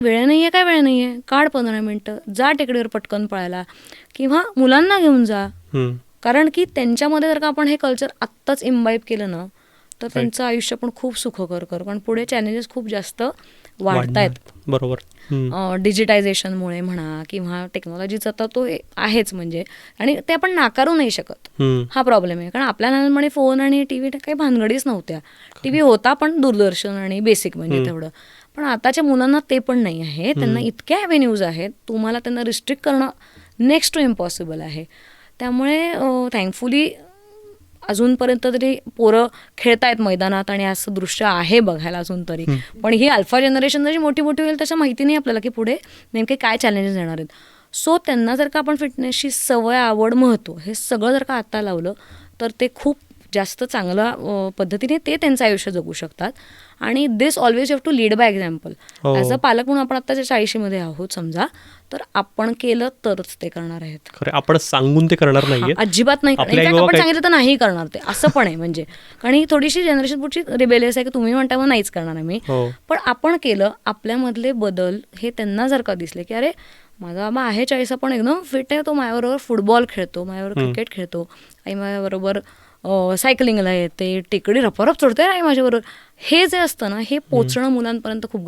वेळ नाहीये काय, वेळ नाहीये, काढ 15 मिनिटं, जा टेकडीवर पटकन पळायला किंवा मुलांना घेऊन जा. कारण की त्यांच्यामध्ये जर का आपण हे कल्चर आत्ताच इम्बाईब केलं ना तर त्यांचं आयुष्य पण खूप सुखकर कर, कारण पुढे चॅलेंजेस खूप जास्त वाढतायत. बरोबर. डिजिटायझेशनमुळे म्हणा किंवा टेक्नॉलॉजीचा तर तो आहेच म्हणजे, आणि ते आपण नाकारू नाही शकत. हा प्रॉब्लेम आहे, कारण आपल्या लहानपणी फोन आणि टीव्ही काही भानगडीच नव्हत्या. टीव्ही होता पण दूरदर्शन आणि बेसिक म्हणजे तेवढं. पण आताच्या मुलांना ते पण नाही आहे. त्यांना इतक्या ॲव्हेन्यूज आहेत, तुम्हाला त्यांना रिस्ट्रिक्ट करणं नेक्स्ट टू इम्पॉसिबल आहे. त्यामुळे थँकफुली अजूनपर्यंत तरी पोरं खेळतायत मैदानात आणि असं दृश्य आहे बघायला अजून तरी. पण ही अल्फा जनरेशन जशी मोठी मोठी होईल तसं माहिती नाही आपल्याला की पुढे नेमके काय चॅलेंजेस येणार आहेत. सो त्यांना जर का आपण फिटनेसची सवय, आवड, महत्त्व हे सगळं जर का आत्ता लावलं तर ते खूप जास्त चांगल्या पद्धतीने ते त्यांचं आयुष्य जगू शकतात. आणि this always have to lead by example. As a पालक म्हणून आपण आत्ताच्या 40मध्ये आहोत समजा, तर आपण केलं तरच ते करणार आहेत. खरं आपण सांगून ते करणार नाही, अजिबात नाही. आपण सांगितलं तर नाही करणार ते, असं पण आहे म्हणजे. कारण ही थोडीशी जनरेशन पुढची रिबेलियस आहे की तुम्ही म्हणता मग नाहीच करणार आहे मी. पण आपण केलं, आपल्यामधले बदल हे त्यांना जर का दिसले की अरे माझा बाबा आहे 40 पण एकदम फिट आहे, तो माझ्याबरोबर फुटबॉल खेळतो, माझ्याबरोबर क्रिकेट खेळतो, आई माझ्याबरोबर सायकलिंगला येते, टेकडी रपारप चढते आई माझ्याबरोबर, हे जे असतं ना हे पोचणं मुलांपर्यंत खूप